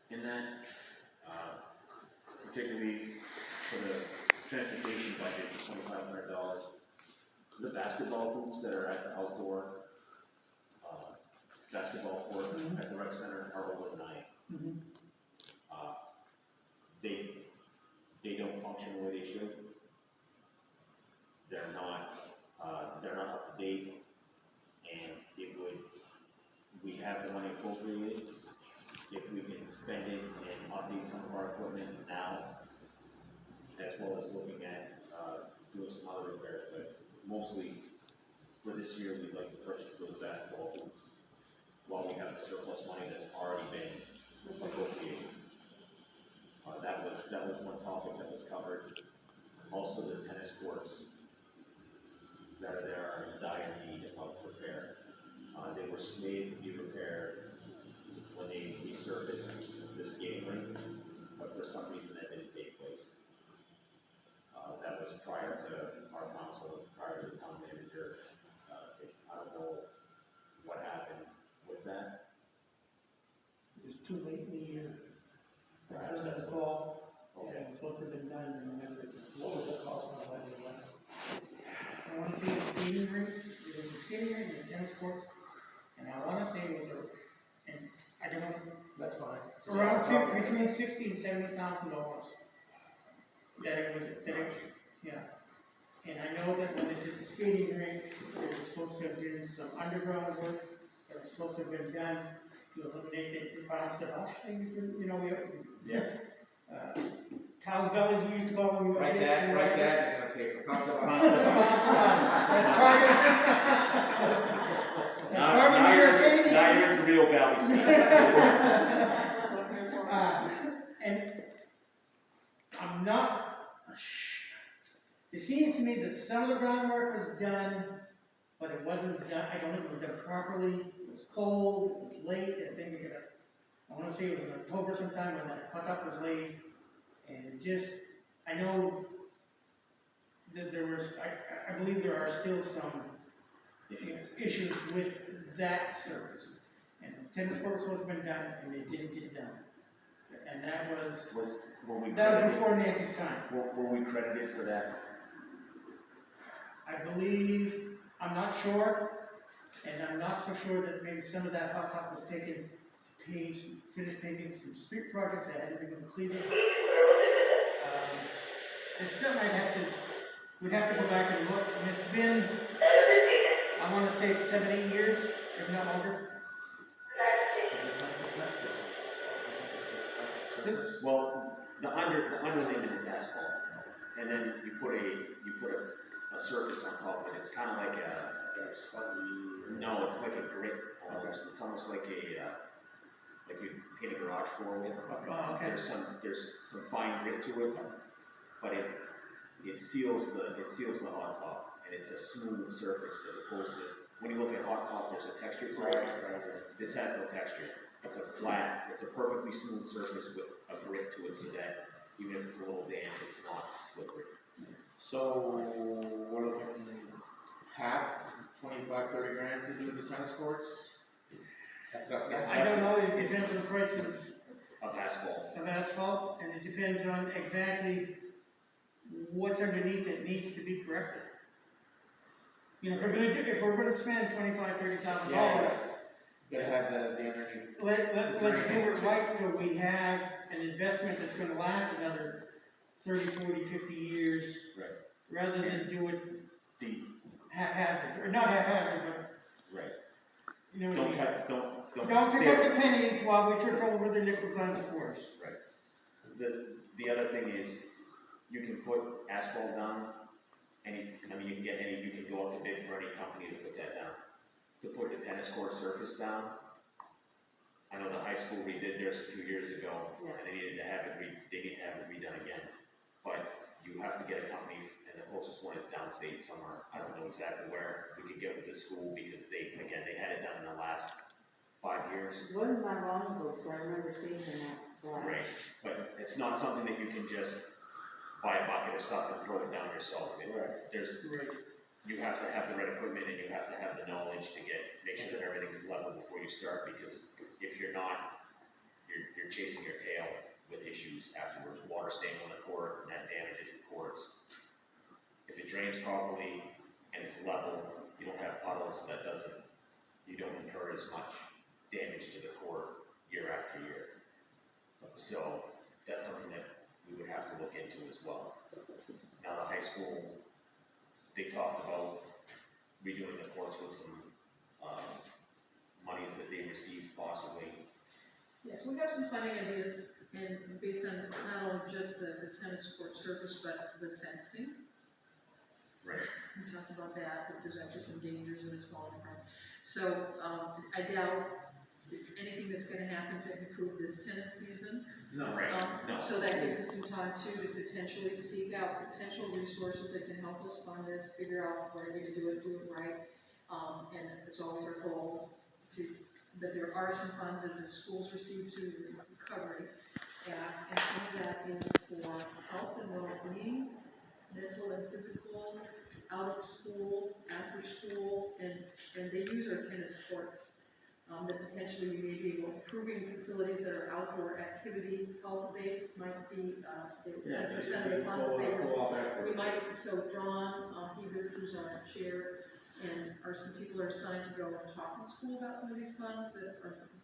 in that, particularly for the transportation budget, $2,500. The basketball hoops that are at the outdoor basketball court at the rec center are over 9. They don't function the way they should. They're not up to date, and we have the money appropriated. If we can spend it and update some of our equipment now, as well as looking at doing some other repairs, but mostly for this year, we'd like to purchase those basketball hoops while we have the surplus money that's already been appropriated. That was one topic that was covered. Also, the tennis courts that are there are in dire need of repair. They were slated to be repaired when they resurfaced the skating rink, but for some reason that didn't take place. That was prior to our council, prior to the town manager. I don't know what happened with that. It was too late in the year. Perhaps That's that's the fall. okay. It was supposed to have been done in November. What was the cost of that? I want to say the skating rink, it was the skating rink, the tennis courts, and I want to say it was and I don't know, That's fine. around between $60,000 and $70,000. Yeah. And I know that when they did the skating rink, there was supposed to have been some underground work that was supposed to have been done to eliminate the bounce of us things, Cows' bellies, we used to call them. Write that in a paper. Cost of That's part of New York City. Now you're into real valley And I'm not, it seems to me that some of the groundwork was done, but it wasn't done, I don't think it was done properly. It was cold, it was late, I want to say it was in October sometime when that hookup was laid. And it just, I know that there was, I believe there are still some issues with that service. And the tennis court was supposed to have been done, and it didn't get done. And that was before Nancy's time. Were we credited for that? I believe, I'm not sure, and I'm not so sure that maybe some of that hot top was taken to finish paving some street projects that hadn't been completed. It's something we'd have to go back and look, and it's been, I want to say 7-8 years, if not longer. Well, the underlayment is asphalt, and then you put a surface on top of it. It's kind of like a spongy. No, it's like a grit almost. It's almost like like you paint a garage floor with. Okay. There's some fine grit to it, but it seals the hot top, and it's a smooth surface as opposed to when you look at hot top, there's a texture to it. This has no texture. It's a perfectly smooth surface with a grit to it, so that even if it's a little damp, it's not slippery. So we're looking half, 25, 30 grand to do the tennis courts? I don't know, it depends on the price Of asphalt, and it depends on exactly what's underneath that needs to be corrected. You know, if we're gonna spend $25,000, $30,000, Gotta have the underneath. let's do it right so we have an investment that's gonna last another 30, 40, 50 years. Right. Rather than do it The haphazard, or not haphazard, but, right. you know what I mean? Don't Don't pick up the pennies while we trip over the nickels on the course. Right. The other thing is, you can put asphalt down. You can go up to bid for any company to put that down. To put the tennis court surface down. I know the high school redid theirs a few years ago, and they need to have it redone again. But you have to get a company, and the closest one is downstate somewhere. I don't know exactly where we could get with the school because they had it done in the last 5 years. Wasn't that long ago, so I remember seeing that. Right, but it's not something that you can just buy a bucket of stuff and throw it down yourself. You have to have the right equipment and you have to have the knowledge to make sure that everything's level before you start, because if you're not, you're chasing your tail with issues afterwards, water staying on the court, and that damages the courts. If it drains properly and it's level, you don't have puddles, you don't incur as much damage to the court year after year. So, that's something that we would have to look into as well. Now, the high school, they talked about redoing the courts with some, monies that they received possibly. Yes, we have some funding ideas, and based on not only just the tennis court surface, but the fencing. Right. We talked about that there's actually some dangers in it's falling apart. So, I doubt it's anything that's gonna happen to improve this tennis season. No, Right, no. So that gives us some time too to potentially seek out potential resources that can help us fund this, figure out what are we gonna do it right. And it's always our goal that there are some funds that the schools receive to recovery. And some of that is for health and well-being, mental and physical, out of school, after school, and they use our tennis courts. That potentially we may be able, improving facilities that are outdoor activity, health-based might be, 10% of the funds that they were. We might, so John, Hebert, who's our chair, and some people are assigned to go and talk to school about some of these funds that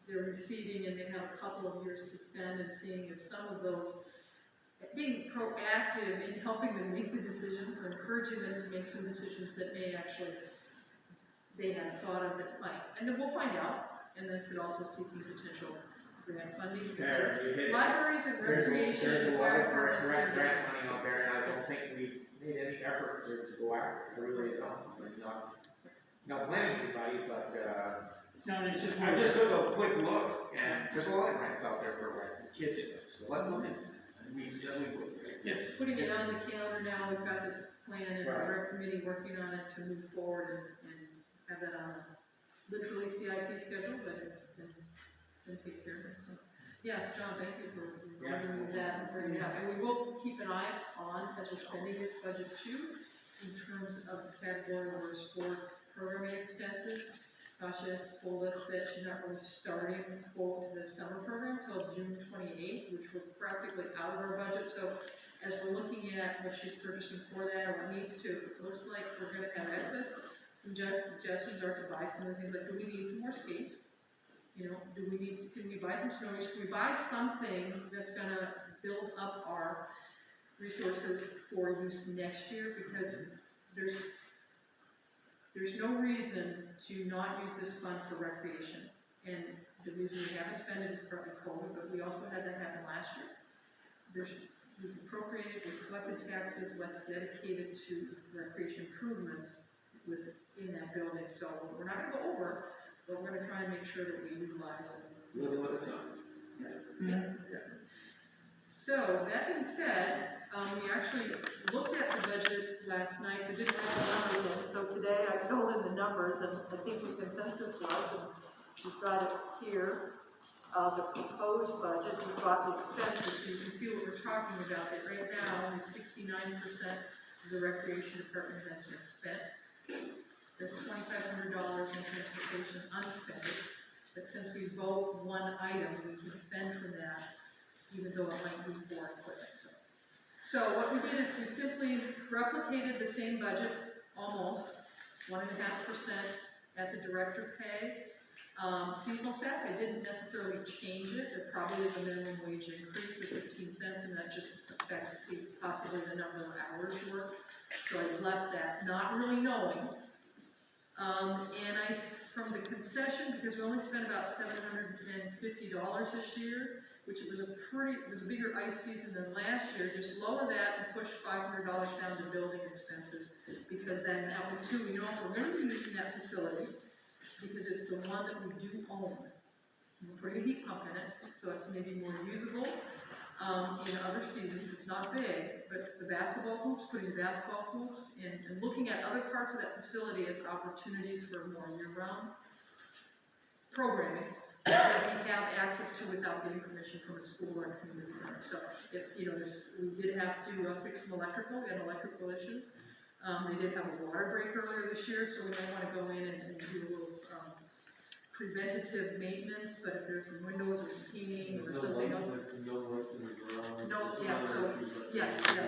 they're receiving, and they have a couple of years to spend, and seeing if some of those, being proactive in helping them make the decisions, or encouraging them to make some decisions that may actually, they hadn't thought of that might, and then we'll find out. And then it's also seeking potential grant funding, because libraries and recreation and fire departments. Grant money out there, and I don't think we made any effort to go after it, I really don't. I'm not blaming anybody, but, No, it's just. I just took a quick look, and there's a lot of grants out there for kids stuff, so let's look into it. And we said we would. Yes. Putting it on the calendar now, we've got this plan, and Right. our committee working on it to move forward and have that on a literally CIP schedule, but and take care of it, so. Yes, John, thank you for reminding me of that and bringing it up, and we will keep an eye on, as we're spending this budget too, in terms of the category where sports programming expenses. Gosh, yes, told us that she's not really starting the summer program till June 28th, which we're practically out of our budget, so as we're looking at what she's purchasing for that, or what needs to, it looks like we're gonna have excess. Some suggestions are to buy some of the things like, do we need some more skates? You know, can we buy some snowmobiles? Can we buy something that's gonna build up our resources for use next year? Because there's no reason to not use this fund for recreation. And the reason we haven't spent it is partly COVID, but we also had that happen last year. We've appropriated, we've collected taxes, let's dedicate it to recreation improvements within that building. So we're not gonna go over, but we're gonna try and make sure that we utilize it. Little at a time. So, that being said, we actually looked at the budget last night, we didn't have the numbers in, so today I filled in the numbers, and I think the consensus was, and we've got it here, the proposed budget, we've got the expenses, so you can see what we're talking about, that right now, only 69% of the recreation department has been spent. There's $2,500 in transportation unspent, but since we vote one item, we can spend from that, even though it might be for equipment. So what we did is we simply replicated the same budget, almost, 1.5% at the director pay. Seasonal staff, I didn't necessarily change it, there probably is a minimum wage increase of 15 cents, and that just affects possibly the number of hours worked. So I left that, not really knowing. And from the concession, because we only spent about $750 this year, which it was a bigger ice season than last year, just lower that and push $500 down to building expenses, because then that one too, we know if we're gonna be using that facility, because it's the one that we do own. We're putting a heat pump in it, so it's maybe more usable. In other seasons, it's not big, but the basketball hoops, putting the basketball hoops, and looking at other parts of that facility as opportunities for more year-round programming that we have access to without getting permission from a school or a community center. So if, we did have to fix some electrical, we had an electrical issue. They did have a water break earlier this year, so we might want to go in and do a little preventative maintenance, but if there's some windows or some heating or something else.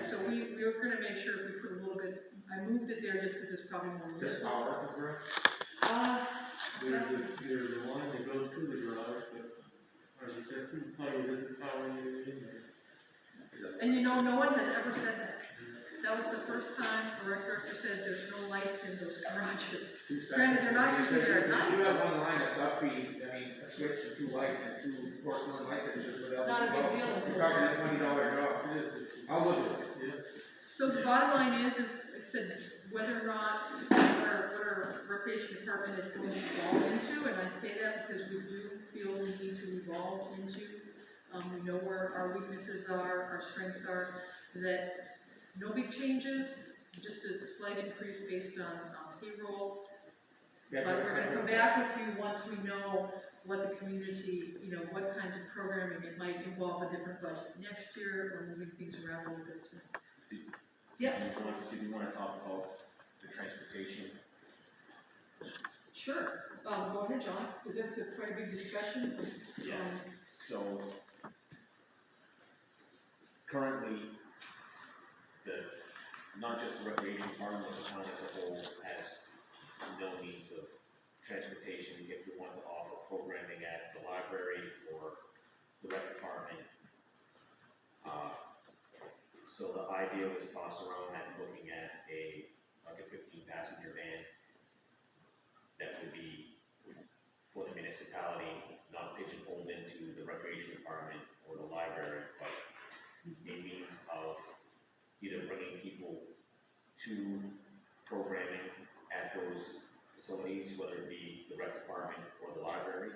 So we were gonna make sure if we put a little bit, I moved it there just because it's probably more Is this useful. power up there? There's a line that goes to the garage, but, is there two power, is the power unit in there? And you know, no one has ever said that. That was the first time a rec director said there's no lights in those garages. 2 seconds. Granted, they're not usually there at night. You have one line of sub-feed, I mean, a switch and 2 light and 2 porcelain light fixtures without. It's not a big deal until. You're talking a $20 job. I'll look at it. So the bottom line is, like I said, whether or not what our recreation department is going to evolve into, and I say that because we do feel we need to evolve into, we know where our weaknesses are, our strengths are, that no big changes, just a slight increase based on payroll. But we're gonna come back with you once we know what the community, you know, what kinds of programming, it might involve a different budget next year, or moving things around a little bit too. Yeah. Did you wanna talk about the transportation? Sure, go ahead, John, because it's quite a big discussion. Yeah. So, currently, not just the recreation department, but the town as a whole has no means of transportation if we want to offer programming at the library or the rec department. So the idea was tossed around at looking at like a 15-passenger van that would be for the municipality, not pigeonholed into the recreation department or the library, but a means of either bringing people to programming at those facilities, whether it be the rec department or the library.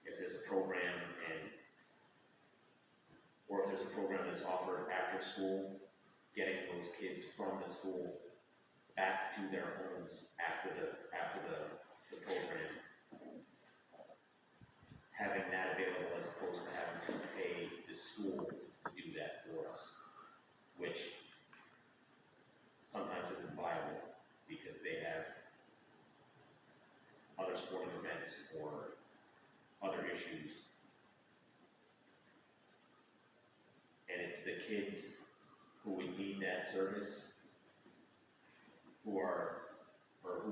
If there's a program or if there's a program that's offered after school, getting those kids from the school back to their homes after the program. Having that available as opposed to having to pay the school to do that for us, which sometimes isn't viable because they have other sporting events or other issues. And it's the kids who would need that service who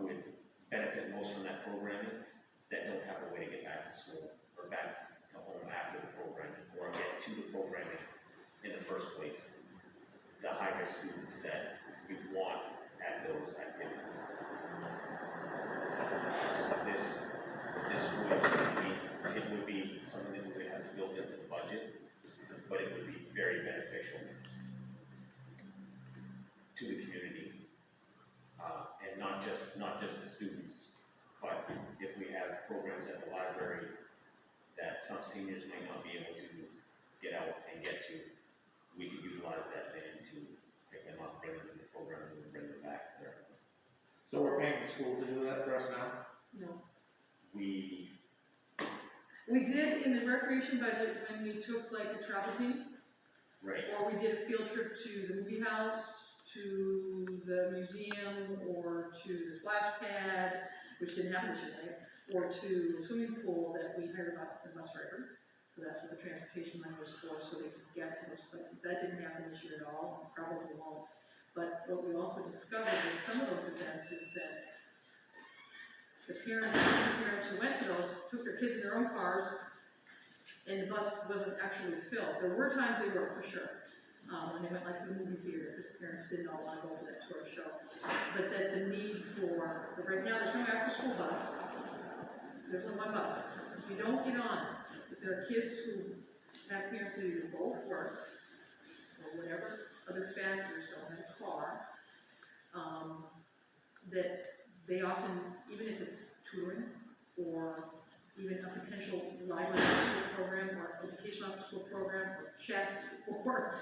would benefit most from that programming that don't have a way to get back to school or back to home after the programming or get to the programming in the first place. The higher students that you want at those activities. So it would be something that we would have to build into the budget, but it would be very beneficial to the community. And not just the students, but if we have programs at the library that some seniors may not be able to get out and get to, we could utilize that van to pick them up, bring them to the program, and bring them back there. So we're paying the school to do that for us now? No. We did in the recreation budget when we took like a travel team, right. or we did a field trip to the movie house, to the museum, or to the splash pad, which didn't happen this year, right? Or to the swimming pool that we hired a bus driver. So that's what the transportation money was for, so they could get to those places. That didn't happen this year at all, and probably won't. But what we also discovered with some of those events is that the parents who went to those took their kids in their own cars, and the bus wasn't actually filled. There were times they were, for sure. When they went like to the movie theater, because parents didn't all want to go to that sort of show. But that the need for, right now, there's no after school bus. There's only one bus. If you don't get on, if there are kids who have parents who either both work, or whatever other factors, don't have a car, that they often, even if it's tutoring, or even a potential library after-school program, or educational after-school program, or chess, or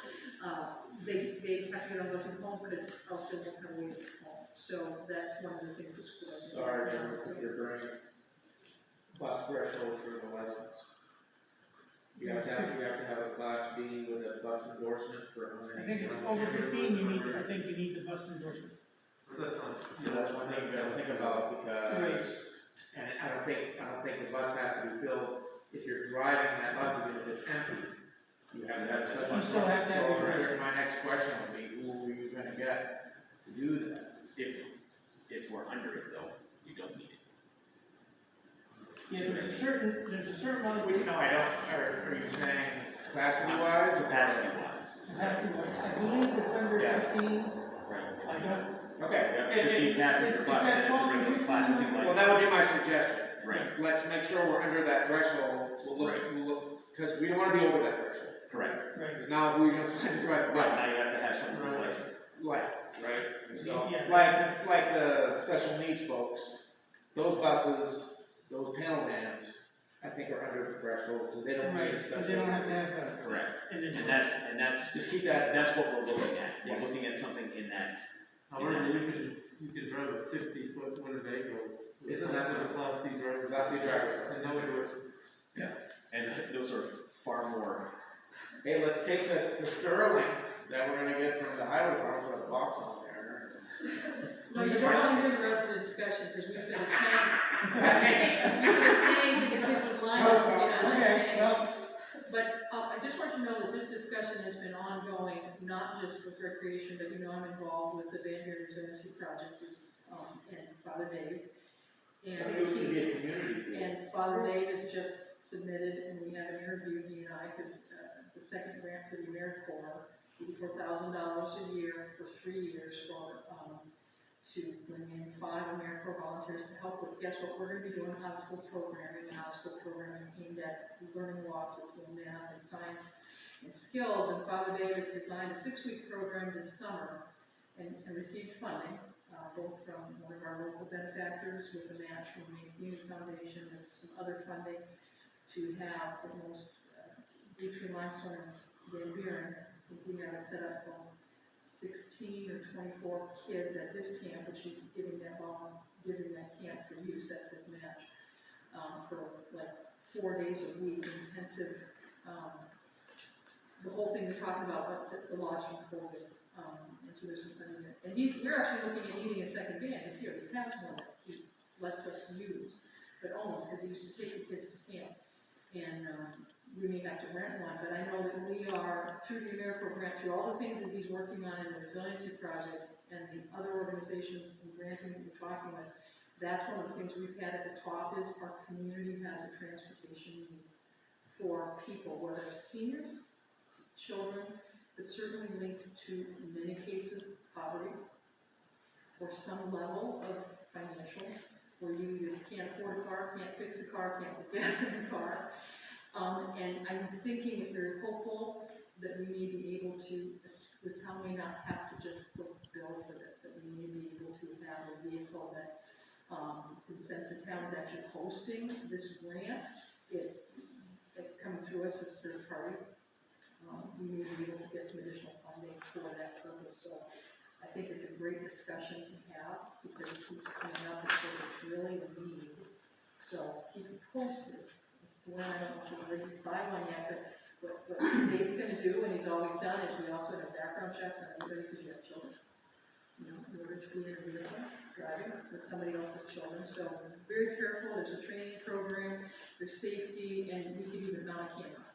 they have to get on a bus and home because else they won't have a way to get home. So that's one of the things the school does. Sorry, Jim, if you're bringing class threshold for the license. You have to have a class B with a bus endorsement for how many. I think it's over 15, you need the bus endorsement. But that's not. So that's one thing to think about because And I don't think the bus has to be filled, if you're driving that bus, even if it's empty, you have to have a special. You still have to have So your- here's my next question would be, who are you gonna get to do that? If we're under it though, you don't need it. Yeah, there's a certain amount of. No, I don't, are you saying capacity wise? Capacity wise. Capacity, I believe it's under Yeah. 15, Right. I don't. Okay. Yeah, 15 passenger it's bus, that and it's a 12 to regular 15 class C minutes. license. Well, that would be my suggestion. Right, Let's make sure we're under that threshold, we'll look, because we don't wanna be over that threshold. correct. Right. Because now who are you gonna find to drive the Right, bus? now you have to have someone who's licensed. Licensed, right? So, Yeah. like the special needs folks, those buses, those panel vans, I think are under the threshold, so they don't need a Right, so special. they don't have to have a. Correct. an And that's, Just keep that, that's what we're looking at. Yeah. We're looking at something in that. However, you can drive a 50-foot Winnebago. Isn't that a Class C driver? Class C driver's And license. nobody would, And those are far more, Hey, let's take the Sterling that we're gonna get from the highway department, put a box on there. No, you don't want to hear the rest of the discussion, because we said a tank, we said a tank, and the kids would line up to get on that Okay, tank. well, But, I just want you to know that this discussion has been ongoing, not just with recreation, but you know I'm involved with the Van Buren Resiliency Project, and Father Dave. I think it would be a community. And Father Dave has just submitted, and we have an interview, he and I, because, the second grant for the AmeriCorps, $84,000 a year for 3 years for, to bring in 5 AmeriCorps volunteers to help with, guess what, we're gonna be doing high-school programming, aimed at learning losses in math and science and skills, and Father Dave has designed a 6-week program this summer and received funding, both from one of our local benefactors with a match from the Maine Community Foundation and some other funding to have the most, between Limestone and Van Buren, we have it set up for 16 or 24 kids at this camp, which he's giving that camp for use, that's his match, for like 4 days a week, intensive, the whole thing we're talking about, but the loss from COVID, and so there's some funding there. And we're actually looking at needing a second van, this year, he has one that he lets us use, but almost, because he used to take the kids to camp, and, we may have to rent one, but I know that we are, through the AmeriCorps grant, through all the things that he's working on in the resiliency project and the other organizations and granting that we're talking with, that's one of the things we've had at the top is our community has a transportation need for people, whether seniors, children, but certainly linked to, in many cases, poverty, or some level of financial, where you either can't afford a car, can't fix the car, can't put gas in the car. And I'm thinking that we're hopeful that we may be able to, the town may not have to just put a bill for this, that we may be able to have a vehicle that, since the town is actually hosting this grant, it's coming through us as third party, we may be able to get some additional funding for that purpose. So I think it's a great discussion to have, because it keeps coming up, because it's really a need. So keep it posted. When I don't know if we're ready to buy one yet, but what Dave's gonna do, and he's always done, is we also have background checks on everybody because you have children. You know, in order to be in a vehicle, driving with somebody else's children, so very careful, there's a training program, there's safety, and we can even mount a camera.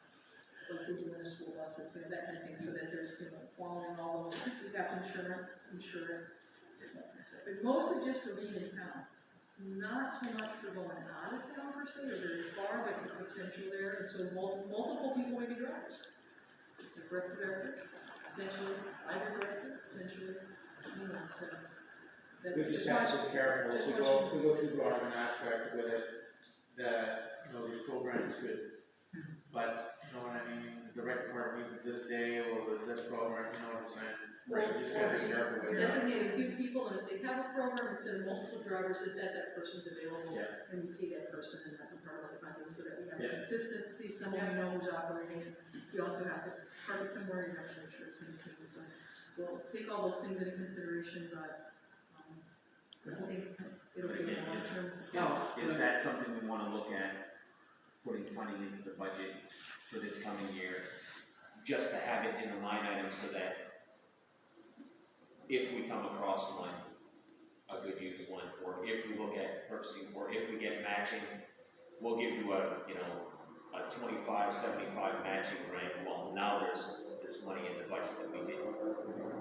Like we do in the school buses, you know, that kind of thing, so that there's, you know, quality and all those things, we have to insure it, but mostly just for being in town. Not so much for going out of town per se, or very far, but the potential there, and so multiple people may be drivers. The director, potentially, either director, potentially, you know, so. That's We just have to be careful, just we go too broad of an aspect with it, that, you know, these programs could, but, you know what I mean, the rec department needs this day, or this program, you know what I'm saying? You just gotta be careful with We it. designate a few people, and if they have a program, instead of multiple drivers, that person's available, Yeah. and we pay that person, and that's a part of the funding, so that we have Yeah. consistency, someone we know who's operating, it. You also have to park it somewhere, you have to make sure it's maintained, so we'll take all those things into consideration, but, I think it'll be a long-term. is that something we wanna look at, putting funding into the budget for this coming year, just to have it in the line item so that if we come across one, a a good used one, or if we look at purchasing, or if we get matching, we'll give you a, you know, a 25-75 matching grant. Well, now there's money in the budget that we can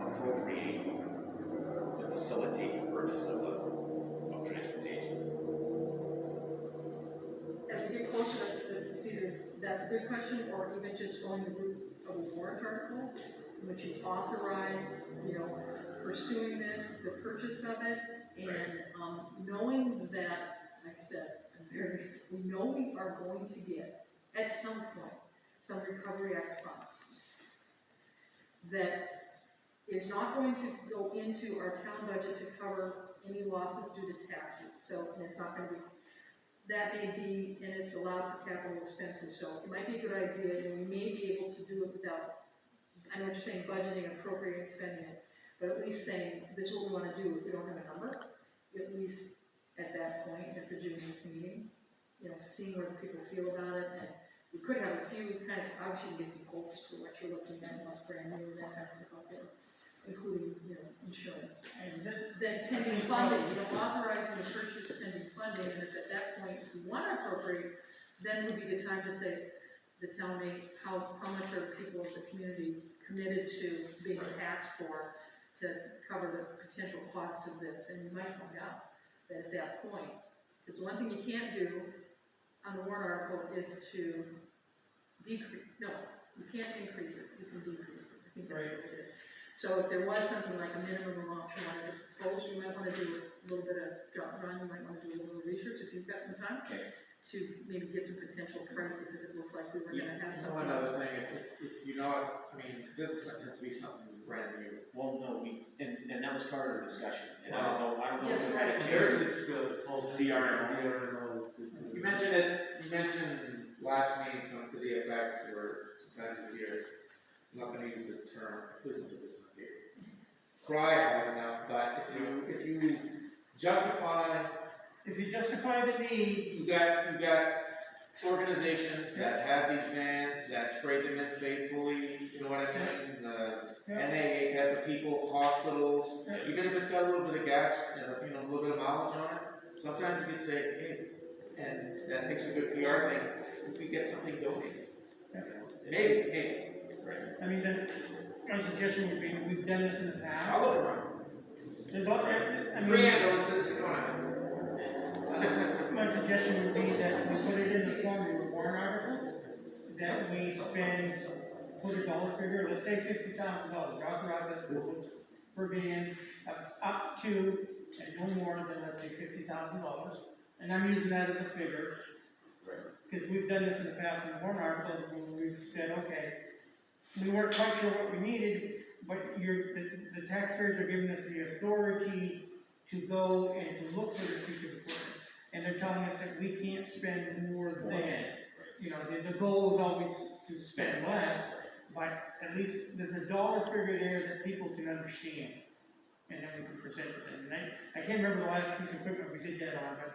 appropriate to facilitate the purchase of transportation. As we get closer, it's either, that's a good question, or even just going the route of a warrant article, in which you authorize, you know, pursuing this, the purchase of it, and, knowing that, like I said, we know we are going to get, at some point, some Recovery Act funds that is not going to go into our town budget to cover any losses due to taxes, so, and it's not gonna be, that may be, and it's allowed for capital expenses, so it might be a good idea, and we may be able to do it without, I know what you're saying, budgeting, appropriating, spending it, but at least saying, this is what we wanna do, if we don't have a number, at least at that point, at the June meeting, you know, seeing where the people feel about it, and we could have a few kind of, obviously, get some quotes for what you're looking at, what's brand new, and that kind of stuff out there, including, you know, insurance. And then pending funding, you know, authorizing the purchase pending funding, and if at that point, if you want to appropriate, then would be the time to say, the town may, how much are people as a community committed to being taxed for to cover the potential cost of this, and you might find out that at that point, because one thing you can't do on the warrant article is to decrease, no, you can't increase it, you can decrease it, I think that's what it is. So if there was something like a minimum amount you wanted to propose, you might want to do a little bit of jump run, you might want to do a little research if you've got some time. Okay. To maybe get some potential prices if it looked like we were gonna have You know, something. another thing, if you know, I mean, this doesn't have to be something brand new. Well, no, and that was part of the discussion, and I don't know Yes, if we right. had a There's chance. the whole DRMO. You mentioned last meeting something to the effect, or sometimes if you're, I'm not gonna use the term, please don't put this in here. Cry hard enough, but if you justify, If you justify the need, you got organizations that have these vans, that trade them in faithfully, you know what I mean? The NAA type of people, hospitals, even if it's got a little bit of gas, you know, a little bit of mileage on it, sometimes you can say, hey, and that makes a good PR thing, if we get something donated. Maybe. Right. I mean, my suggestion would be, we've done this in the past. I'll look around. There's all, I mean. Free ambulances, come on. My suggestion would be that we put it in the form of a warrant article, that we spend, put a dollar figure, let's say $50,000, authorize us to put per van up to, and no more than, let's say, $50,000. And I'm using that as a figure, because we've done this in the past in warrant articles, when we've said, okay, we weren't quite sure what we needed, but the taxpayers are giving us the authority to go and to look for this piece of equipment. And they're telling us that we can't spend more than, you know, the goal is always to spend less, but at least there's a dollar figure there that people can understand. And then we can present it. And I can't remember the last piece of equipment we did that on, but,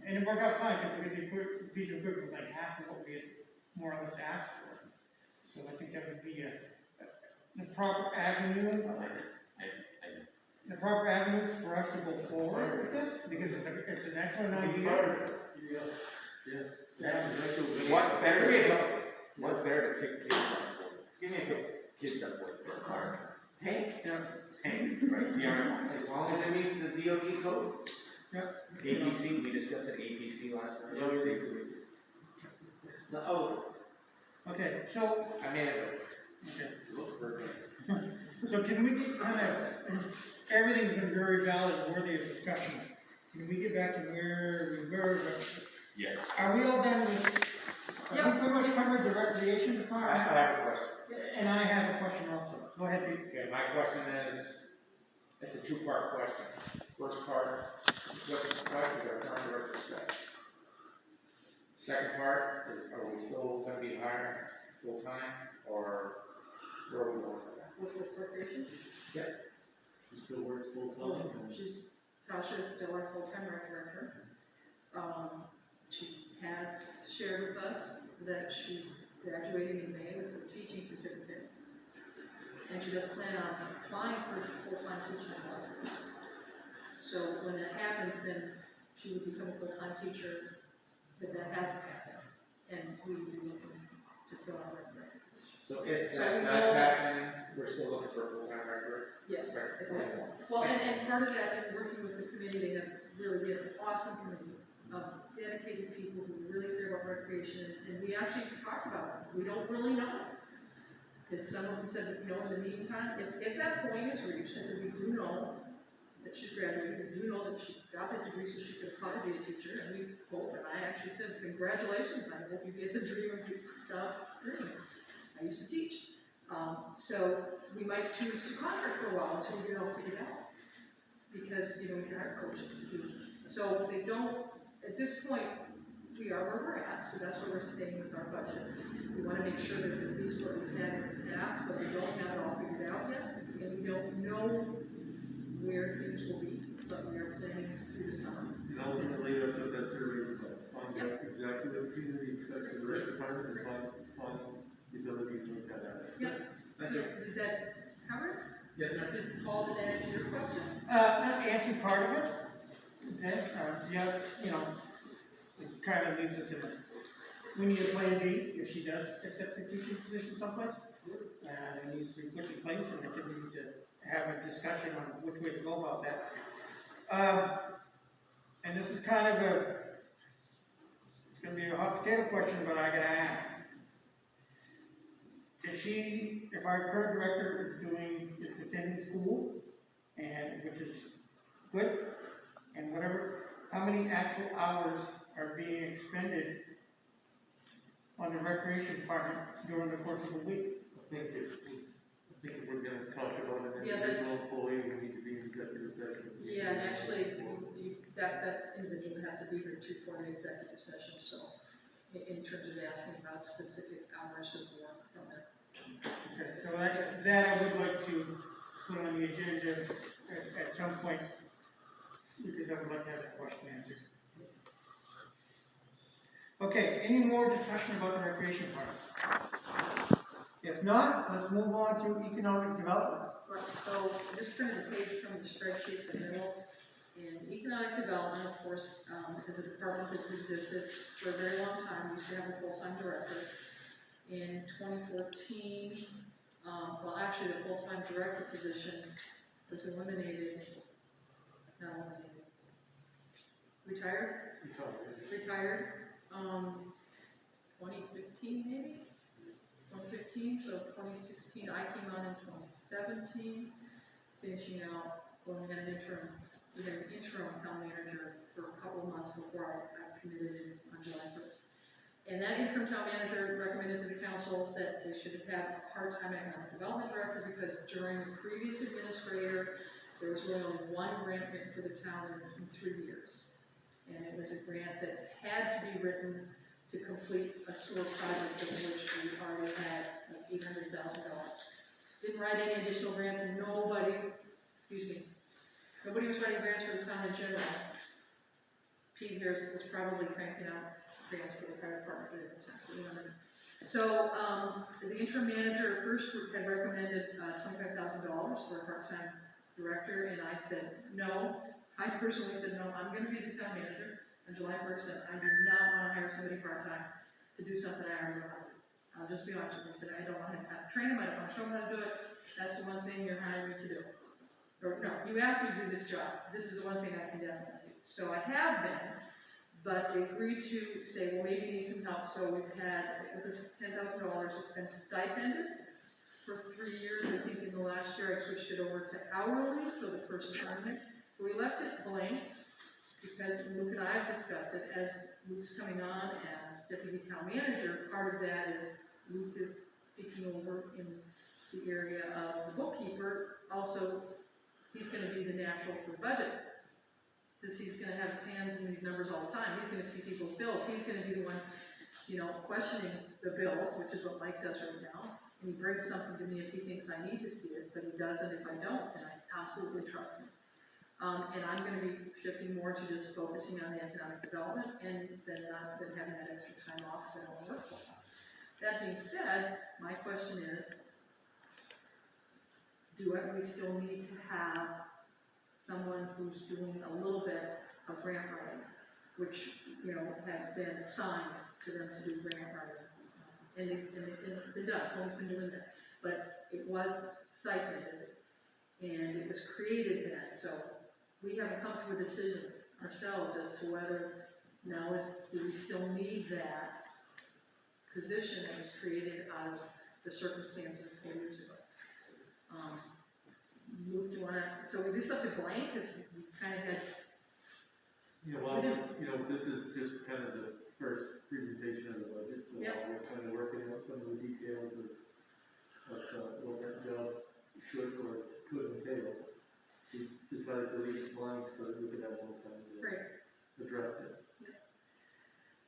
and it worked out fine, because we did the piece of equipment like half of what we had more or less asked for. So I think that would be the proper avenue. The proper avenue for us to go forward with this, because it's an excellent idea. What better to pick kids up for? Give me a pick kids up for a car. Hey, Right, DRMO. as long as it meets the DOT codes. APC, we discussed at APC last night. Okay, so, I made it okay. look perfect. So can we get kind of, everything's been very valid and worthy of discussion. Can we get back to where we were? Yes. Are we all done with, Yep. we pretty much covered the recreation I department? have a question. And I have a question also. Go ahead, Pete. Okay, my question is, it's a two-part question. First part, what is our current director's staff? Second part is, are we still gonna be hiring full-time, or where are we going with that? With recreation, She still works full time. Tasha is still our full-time rec director. She has shared with us that she's graduating in May with a teaching certificate. And she does plan on applying for a full-time teaching job. So when that happens, then she would become a full-time teacher, but that hasn't happened. And we would be looking to fill out that position. So if So that, we that's know- happening, we're still looking for a full-time director. Yes, Right. at this point. Well, and part of that, in working with the committee, they have really been an awesome committee of dedicated people who really care about recreation, and we actually talked about it. We don't really know. Because some of them said, that, in the meantime, if that point is reached, I said, we do know that she's graduated, we do know that she got that degree so she could probably be a teacher, and we hope, and I actually said, congratulations, I hope you get the dream of your dream. I used to teach. So we might choose to contract for a while until we get it all figured out. Because, we can hire coaches to do. So they don't, at this point, we are where we're at, so that's where we're staying with our budget. We wanna make sure there's at least what we've had in the past, but we don't have it all figured out yet. And we don't know where things will be, but we are planning through the summer. And ultimately, that's what that survey is about, find out exactly what the community expects of the rest of the department, and find the ability to make that happen. Yep. Thank you. Did that cover it? Yes, ma'am. Did Paul, did that answer your question? That answered part of it, okay, it kind of leaves us in, we need a plan B if she does accept the teaching position someplace. It needs to be put in place, and I think we need to have a discussion on which way to go about that. And this is kind of it's gonna be a hot potato question, but I gotta ask. If our current director is attending school, and which is good, and whatever, how many actual hours are being expended on the recreation department during the course of a week? I think if we're gonna talk about an Yeah, that's- individual employee, we need to be in executive session. Yeah, and actually, that individual would have to be here for an executive session, so in terms of asking about specific hours of work from it. Okay, so that I would like to put on the agenda at some point, because I would like to have that question answered. Okay, any more discussion about the recreation part? If not, let's move on to economic development. Right, so I just printed a page from the spreadsheets in the middle. And economic development, of course, is a department that's existed for a very long time. We used to have a full-time director. In 2014, actually the full-time director position was eliminated, not eliminated, retired, 2015 maybe? 2015, so 2016, I came on in 2017, finishing out, we had an interim town manager for a couple of months before I committed on July 1st. And that interim town manager recommended to the council that they should have had a part-time economic development director, because during the previous administrator, there was really only one grant written for the town in 3 years. And it was a grant that had to be written to complete a sewer project of which we already had like $800,000. Didn't write any additional grants, and nobody was writing grants for the town in general. Pete Harris was probably cranking out grants for the fire department at the time. So the interim manager first had recommended $25,000 for a part-time director, and I said no. I personally said no. I'm going to be the town manager on July 1st, and I do not want to hire somebody part-time to do something I already know how to do. I'll just be honest with you. I said I don't want to have to train them. I don't want to show them how to do it. That's the one thing you're hiring me to do. Or no, you asked me to do this job. This is the one thing I can definitely do. So I have been, but they agreed to say, well, maybe you need some help. So we've had, this is $10,000. It's been stipended for 3 years. I think in the last year I switched it over to hourly, so the first term. So we left it blank because Luke and I have discussed it. As Luke's coming on as deputy town manager, part of that is Luke is taking over in the area of the bookkeeper. Also, he's going to be the natural for the budget, because he's going to have his hands in these numbers all the time. He's going to see people's bills. He's going to be the one, questioning the bills, which is what Mike does right now. And he brings something to me if he thinks I need to see it, but he doesn't if I don't, and I absolutely trust him. And I'm going to be shifting more to just focusing on the economic development, and then having that extra time off because I don't work full time. That being said, my question is, do we still need to have someone who's doing a little bit of grant writing, which, you know, has been assigned to them to do grant writing. And it's been done, Cole's been doing that, but it was stipended, and it was created then, so we haven't come to a decision ourselves as to whether now do we still need that position that was created out of the circumstances of 4 years ago. Luke, do you wanna, so we just left it blank, because we kind of had, Yeah, well, you know, this is just kind of the first presentation of the budget, so Yep. we're kind of working out some of the details of what that job should or could entail. We decided to leave it blank so that we could have more time to great. address it.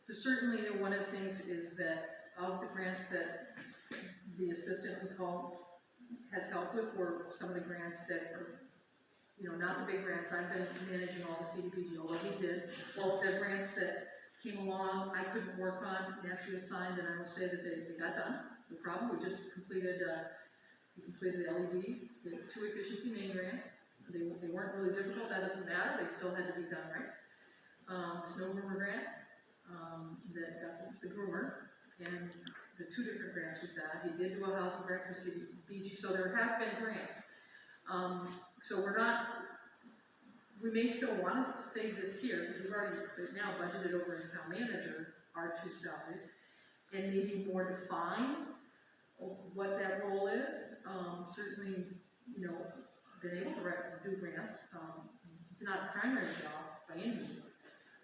So certainly, one of the things is that of the grants that the assistant Nicole has helped with, were some of the grants that are, you know, not the big grants. I've been managing all the CDBG, although he did. All the grants that came along, I couldn't work on, he actually assigned, and I will say that they got done. No problem, we just completed, we completed the LED, the 2 efficiency main grants. They weren't really difficult, that doesn't matter, they still had to be done right. Snow groomer grant, that got the groomer, and the 2 different grants with that. He did do a housing grant for CDBG, so there has been grants. So we're not, we may still want to save this here, because we've already right now budgeted over in town manager our 2 salaries, and maybe more define what that role is. Certainly, you know, been able to do grants. It's not a primary job by any means,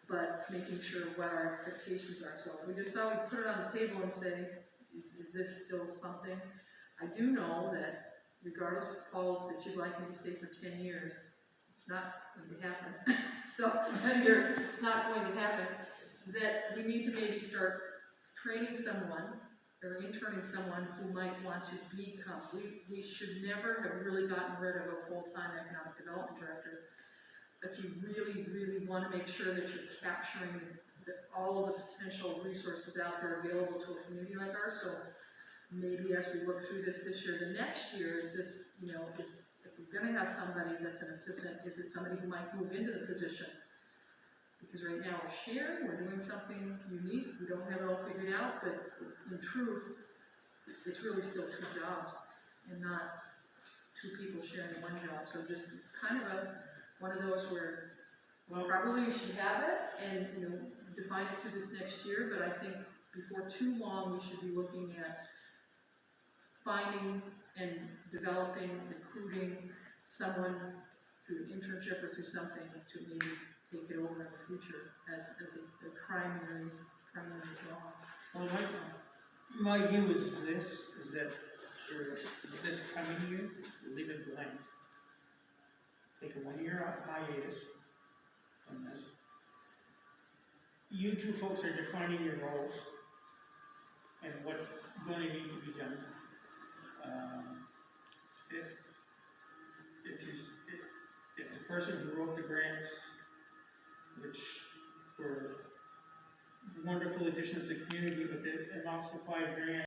but making sure what our expectations are. So we just thought we'd put it on the table and say, is this still something? I do know that regardless of Paul, that you'd like me to stay for 10 years, it's not going to happen. So it's not going to happen. That we need to maybe start training someone or interning someone who might want to become. We should never have really gotten rid of a full-time economic development director if you really, really want to make sure that you're capturing all of the potential resources out there available to a community like ours. So maybe as we work through this year, the next year, is this, you know, if we're going to have somebody that's an assistant, is it somebody who might move into the position? Because right now we're sharing, we're doing something unique, we don't have it all figured out, but in truth, it's really still 2 jobs and not 2 people sharing 1 job. So just, it's kind of one of those where, well, probably we should have it and, you know, define it through this next year, but I think before too long, we should be looking at finding and developing, recruiting someone through an internship or through something to maybe take it over in the future as a primary job. Well, my view is this, is that for this coming year, leave it blank. Take a 1-year hiatus on this. You 2 folks are defining your roles and what's going to need to be done. If the person who wrote the grants, which were wonderful additions to the community, but it amounts to 5 grand,